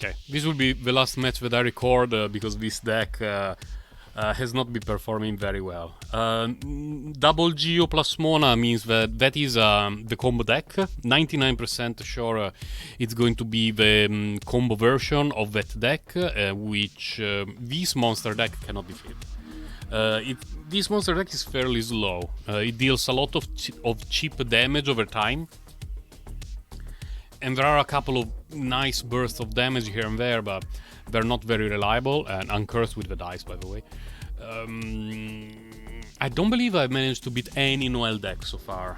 Okay, this will be the last match that I record because this deck has not been performing very well. Double Geo plus Mona means that is the combo deck. 99% sure it's going to be the combo version of that deck, which this monster deck cannot defeat. This monster deck is fairly slow. It deals a lot of cheap damage over time. And there are a couple of nice bursts of damage here and there, but they're not very reliable, and uncursed with the dice, by the way. I don't believe I've managed to beat any Noelle deck so far.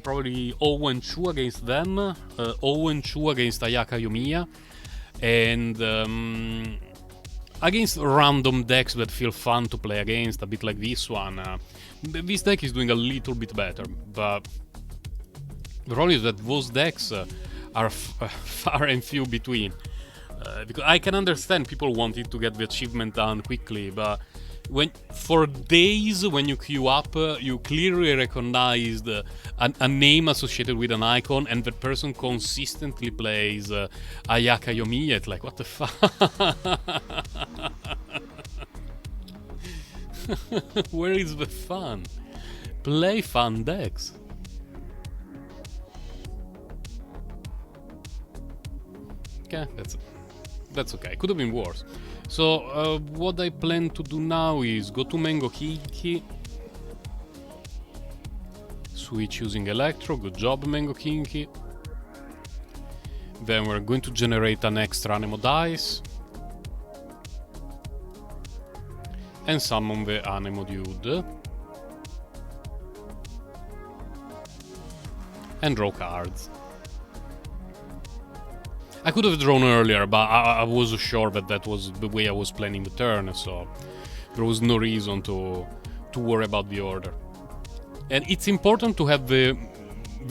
Probably 0-2 against them, 0-2 against Ayaka Yoimiya, and against random decks that feel fun to play against, a bit like this one. This deck is doing a little bit better, but the problem is that those decks are far and few between. Because I can understand people wanting to get the achievement done quickly, but for days when you queue up, you clearly recognized a name associated with an icon, and that person consistently plays Ayaka Yoimiya. It's like, what the fuck? Where is the fun? Play fun decks. Okay, that's okay. Could have been worse. So what I plan to do now is go to Mango Kinky, switch using Electro. Good job, Mango Kinky. Then we're going to generate an extra Anemo dice and summon the Anemo dude and draw cards. I could have drawn earlier, but I was sure that was the way I was planning the turn, so there was no reason to worry about the order. And it's important to have the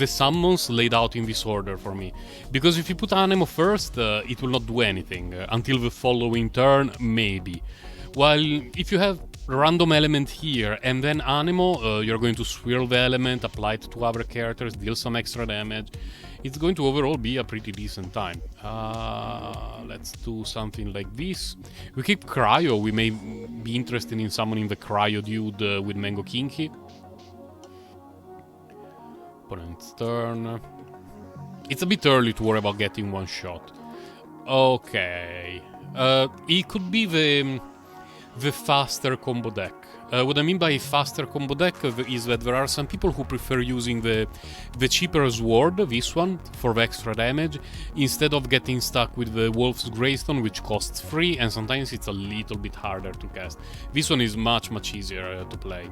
summons laid out in this order for me, because if you put Anemo first, it will not do anything until the following turn, maybe. While if you have random element here and then Anemo, you're going to swirl the element, apply it to other characters, deal some extra damage. It's going to overall be a pretty decent time. Let's do something like this. We keep Cryo. We may be interested in summoning the Cryo dude with Mango Kinky. Opponent's turn. It's a bit early to worry about getting one shot. Okay. It could be the faster combo deck. What I mean by faster combo deck is that there are some people who prefer using the cheaper sword, this one, for the extra damage, instead of getting stuck with the Wolf's Greystone, which costs 3, and sometimes it's a little bit harder to cast. This one is much easier to play.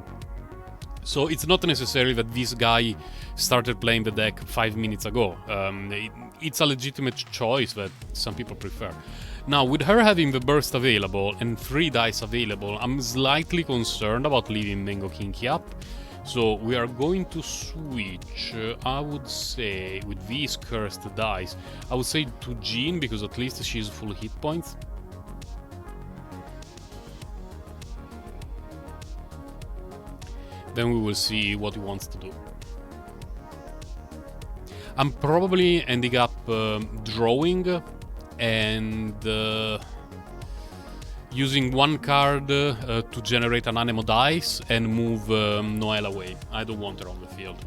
So it's not necessarily that this guy started playing the deck 5 minutes ago. It's a legitimate choice that some people prefer. Now, with her having the burst available and 3 dice available, I'm slightly concerned about leaving Mango Kinky up. So we are going to switch, I would say, with these cursed dice, I would say to Jean, because at least she's full hit points. Then we will see what he wants to do. I'm probably ending up drawing and using one card to generate an Anemo dice and move Noelle away. I don't want her on the field.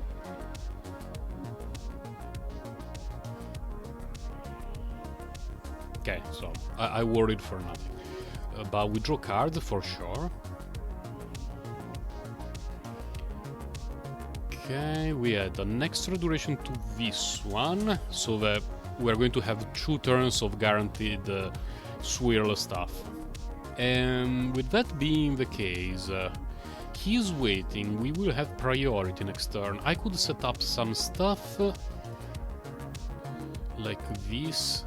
Okay, so I worried for nothing. But we draw cards for sure. Okay, we add an extra duration to this one, so that we're going to have 2 turns of guaranteed swirl stuff. And with that being the case, he's waiting, we will have priority next turn. I could set up some stuff like this,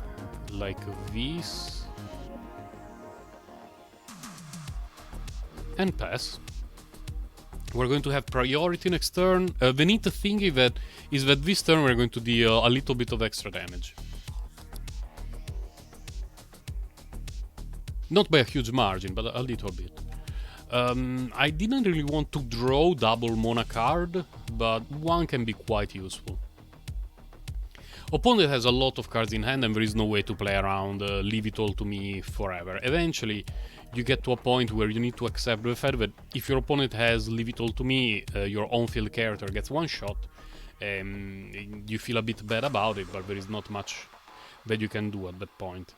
and pass. We're going to have priority next turn. The neat thing is that this turn we're going to deal a little bit of extra damage. Not by a huge margin, but a little bit. I didn't really want to draw double Mona card, but one can be quite useful. Opponent has a lot of cards in hand and there is no way to play around leave it all to me forever. Eventually, you get to a point where you need to accept the fact that if your opponent has leave it all to me, your on-field character gets one shot, you feel a bit bad about it, but there is not much that you can do at that point.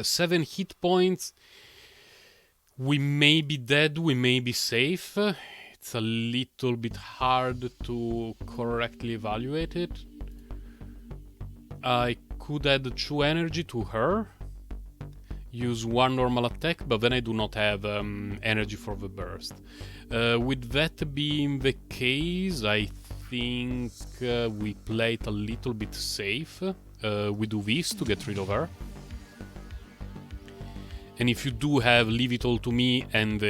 7 hit points. We may be dead, we may be safe. It's a little bit hard to correctly evaluate it. I could add 2 energy to her, use 1 normal attack, but then I do not have energy for the burst. With that being the case, I think we play it a little bit safe. We do this to get rid of her. And if you do have leave it all to me and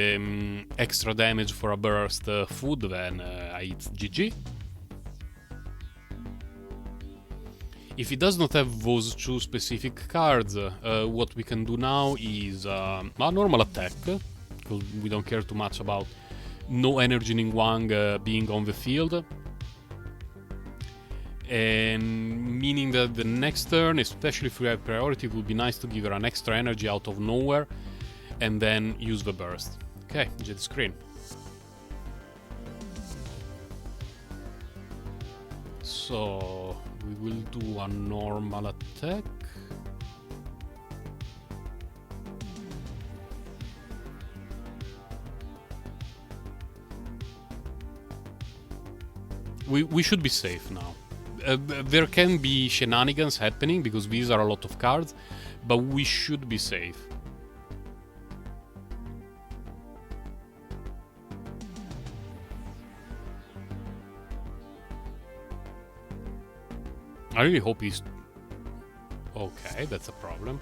extra damage for a burst food, then it's GG. If it does not have those 2 specific cards, what we can do now is a normal attack, because we don't care too much about no energy Ningguang being on the field. And meaning that the next turn, especially if we have priority, it would be nice to give her an extra energy out of nowhere and then use the burst. Okay, jet screen. So we will do a normal attack. We should be safe now. There can be shenanigans happening because these are a lot of cards, but we should be safe. I really hope he's... Okay, that's a problem.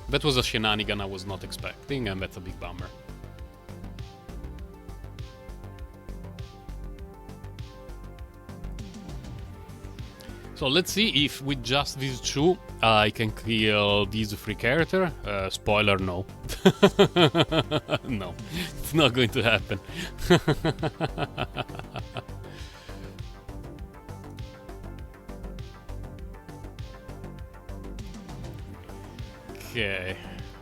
That was a shenanigan I was not expecting, and that's a big bummer. So let's see if with just these 2 I can kill these 3 characters. Spoiler, no. No, it's not going to happen. Okay.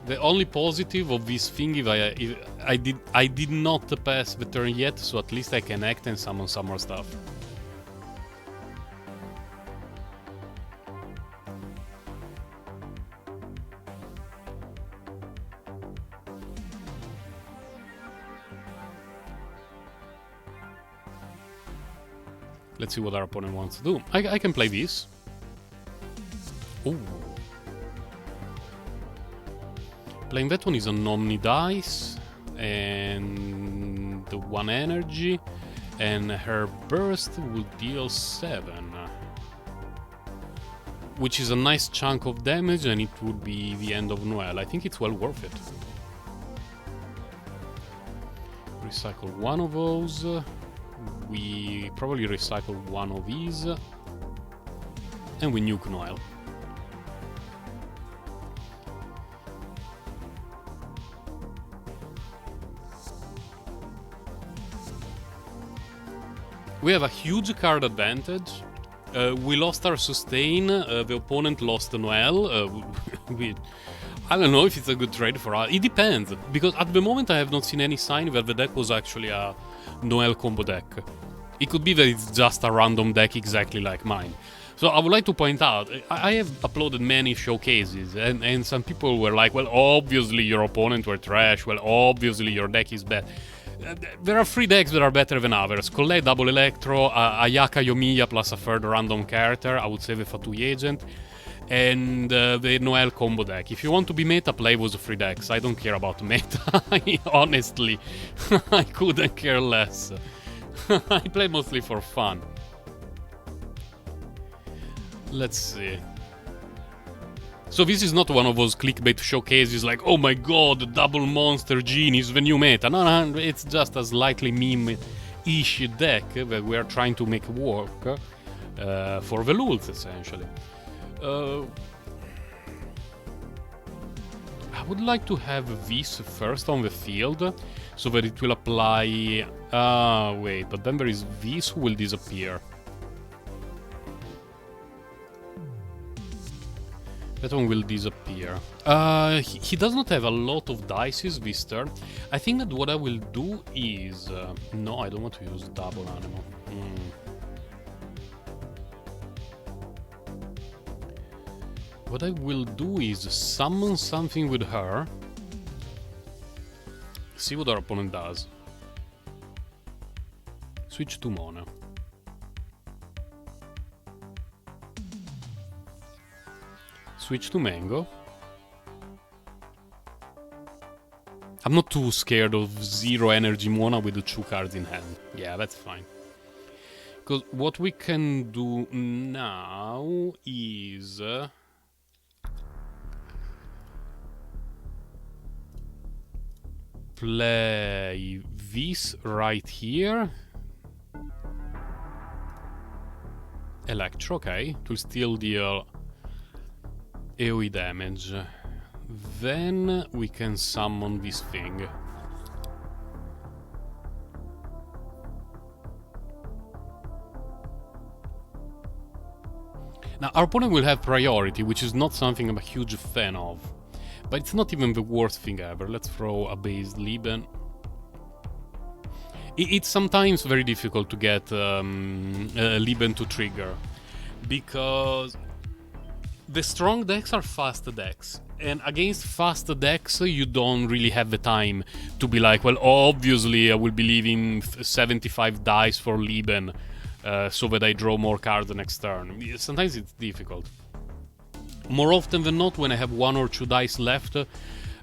The only positive of this thing is I did not pass the turn yet, so at least I can act and summon some more stuff. Let's see what our opponent wants to do. I can play this. Ooh. Playing that one is an Omni Dice and the 1 energy, and her burst will deal 7, which is a nice chunk of damage, and it would be the end of Noelle. I think it's well worth it. Recycle 1 of those. We probably recycle 1 of these, and we nuke Noelle. We have a huge card advantage. We lost our sustain, the opponent lost Noelle. I don't know if it's a good trade for us. It depends, because at the moment I have not seen any sign that the deck was actually a Noelle combo deck. It could be that it's just a random deck exactly like mine. So I would like to point out, I have uploaded many showcases, and some people were like, well, obviously your opponent were trash, well, obviously your deck is bad. There are 3 decks that are better than others. Collei, Double Electro, Ayaka Yoimiya plus a third random character, I would say the Fatui Agent, and the Noelle combo deck. If you want to be meta, play those 3 decks. I don't care about meta, honestly. I couldn't care less. I play mostly for fun. Let's see. So this is not one of those clickbait showcases like, oh my god, Double Monster Genie is the new meta. No, it's just a slightly meme-ish deck that we are trying to make work for the lulz, essentially. I would like to have this first on the field, so that it will apply... wait, but then there is this who will disappear. That one will disappear. He does not have a lot of dices this turn. I think that what I will do is... no, I don't want to use double animal. What I will do is summon something with her. See what our opponent does. Switch to mana. Switch to mango. I'm not too scared of 0 energy mana with the 2 cards in hand. Yeah, that's fine. Because what we can do now is... play this right here. Electro, okay. To still deal AoE damage. Then we can summon this thing. Now, our opponent will have priority, which is not something I'm a huge fan of. But it's not even the worst thing ever. Let's throw a base Lieben. It's sometimes very difficult to get Lieben to trigger. Because the strong decks are fast decks. And against fast decks, you don't really have the time to be like, well, obviously I will be leaving 75 dice for Lieben so that I draw more cards the next turn. Sometimes it's difficult. More often than not, when I have 1 or 2 dice left,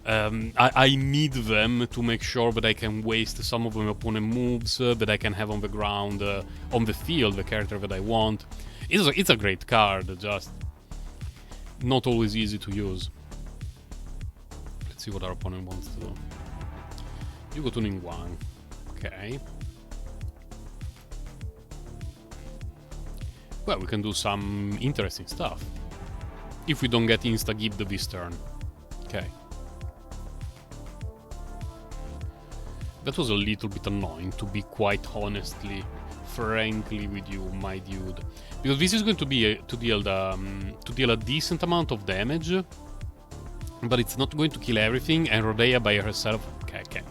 I need them to make sure that I can waste some of my opponent moves, that I can have on the ground, on the field, the character that I want. It's a great card, just not always easy to use. Let's see what our opponent wants to do. You go to Ningguang. Okay. Well, we can do some interesting stuff. If we don't get insta-gibbed this turn. Okay. That was a little bit annoying, to be quite frankly with you, my dude. Because this is going to be to deal a decent amount of damage, but it's not going to kill everything, and Rodea by herself... Okay.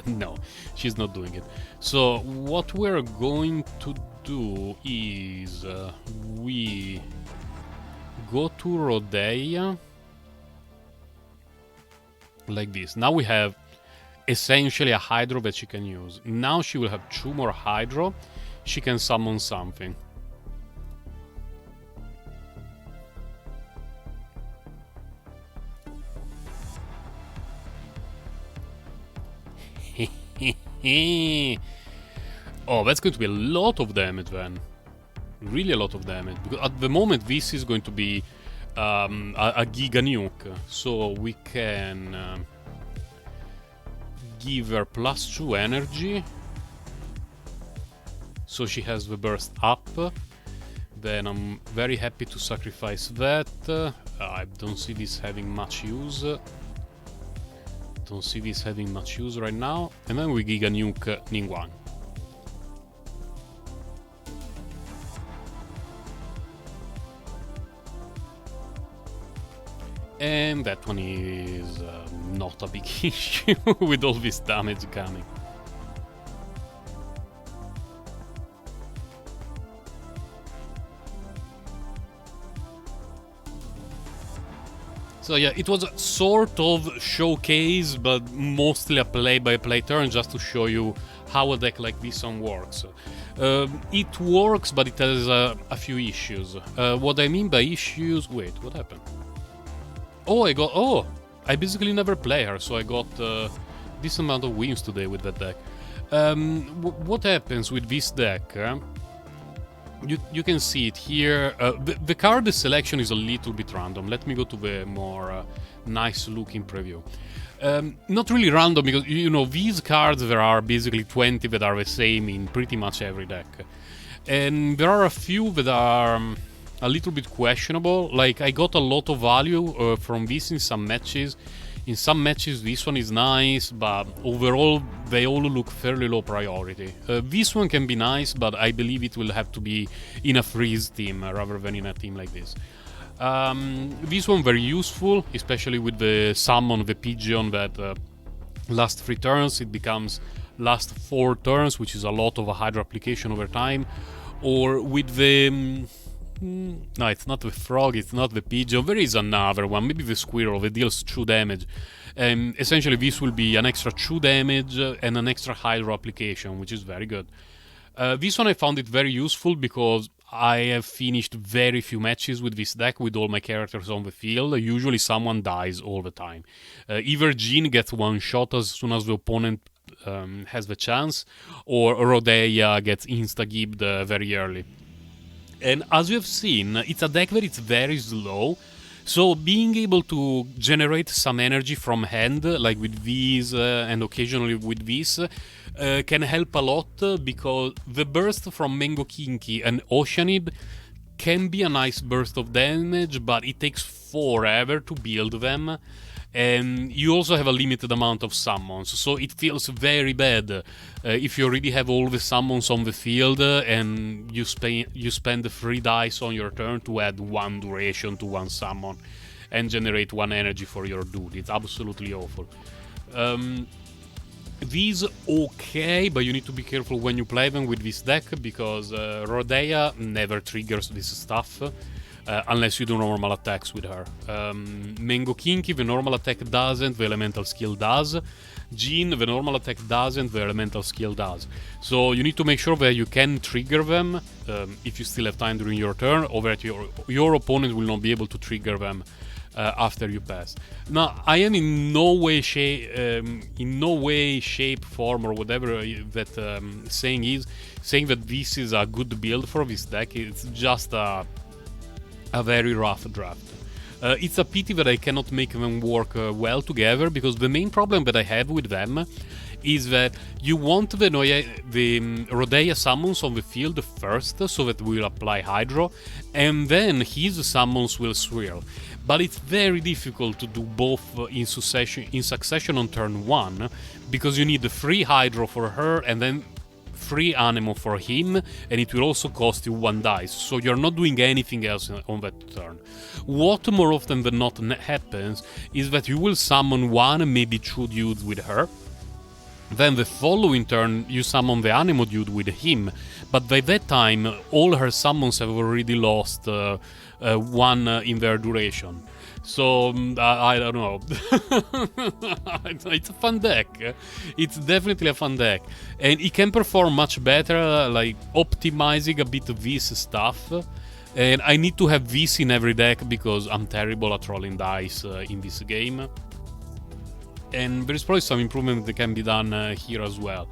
No, she's not doing it. So, what we're going to do is... we... go to Rodea like this. Now we have essentially a Hydro that she can use. Now she will have 2 more Hydro. She can summon something. Oh, that's going to be a lot of damage then. Really a lot of damage, because at the moment this is going to be a Giga Nuke, so we can give her +2 energy, so she has the burst up. Then I'm very happy to sacrifice that. I don't see this having much use. Don't see this having much use right now. And then we Giga Nuke Ningguang. And that one is not a big issue with all this damage coming. So yeah, it was a sort of showcase, but mostly a play-by-play turn, just to show you how a deck like this one works. It works, but it has a few issues. What I mean by issues... Wait, what happened? Oh, I basically never play her, so I got this amount of wins today with that deck. What happens with this deck? You can see it here. The card selection is a little bit random. Let me go to the more nice-looking preview. Not really random, because, you know, these cards, there are basically 20 that are the same in pretty much every deck. And there are a few that are... a little bit questionable. Like, I got a lot of value from this in some matches. In some matches this one is nice, but overall they all look fairly low priority. This one can be nice, but I believe it will have to be in a freeze team rather than in a team like this. This one very useful, especially with the summon the pigeon that last 3 turns, it becomes last 4 turns, which is a lot of a Hydro application over time. Or with the... no, it's not the frog, it's not the pigeon. There is another one, maybe the squirrel, that deals 2 damage. Essentially, this will be an extra 2 damage and an extra Hydro application, which is very good. This one I found it very useful because I have finished very few matches with this deck with all my characters on the field. Usually someone dies all the time. Either Jean gets one shot as soon as the opponent has the chance, or Rhodeia gets insta-gibbed very early. And as you have seen, it's a deck that it's very slow, so being able to generate some energy from hand, like with these and occasionally with this, can help a lot, because the burst from Mango Kinky and Oceanid can be a nice burst of damage, but it takes forever to build them. And you also have a limited amount of summons, so it feels very bad if you already have all the summons on the field and you spend 3 dice on your turn to add 1 duration to 1 summon and generate 1 energy for your dude. It's absolutely awful. These okay, but you need to be careful when you play them with this deck, because Rhodeia never triggers this stuff. Unless you do normal attacks with her. Mango Kinky, the normal attack doesn't, the elemental skill does. Jean, the normal attack doesn't, the elemental skill does. So you need to make sure that you can trigger them if you still have time during your turn, or that your opponent will not be able to trigger them after you pass. Now, I am in no way, shape, form, or whatever that saying that this is a good build for this deck. It's just a very rough draft. It's a pity that I cannot make them work well together, because the main problem that I have with them is that you want the Rhodeia summons on the field first, so that we'll apply Hydro, and then his summons will swirl. But it's very difficult to do both in succession on turn 1, because you need the free Hydro for her and then free Anemo for him, and it will also cost you 1 dice, so you're not doing anything else on that turn. What more often than not happens is that you will summon 1, maybe 2 dudes with her, then the following turn you summon the Anemo dude with him, but by that time all her summons have already lost 1 in their duration. So, I don't know. It's a fun deck. It's definitely a fun deck. And it can perform much better, like optimizing a bit of this stuff. And I need to have this in every deck, because I'm terrible at rolling dice in this game. And there's probably some improvement that can be done here as well.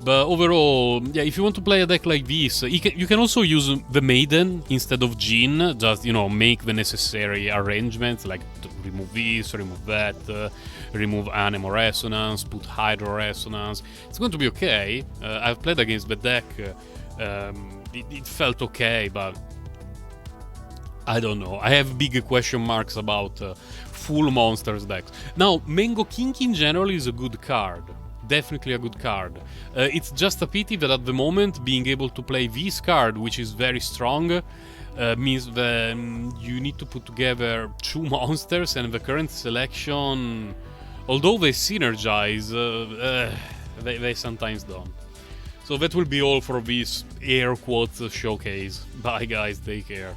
But overall, yeah, if you want to play a deck like this, you can also use the Maiden instead of Jean. Just, make the necessary arrangements, like to remove this, remove that, remove Anemo Resonance, put Hydro Resonance. It's going to be okay. I've played against the deck. It felt okay, but I don't know. I have big question marks about full monsters decks. Now, Mango Kinky in general is a good card. Definitely a good card. It's just a pity that at the moment being able to play this card, which is very strong, means that you need to put together 2 monsters, and the current selection, although they synergize, they sometimes don't. So that will be all for this air quotes showcase. Bye guys, take care.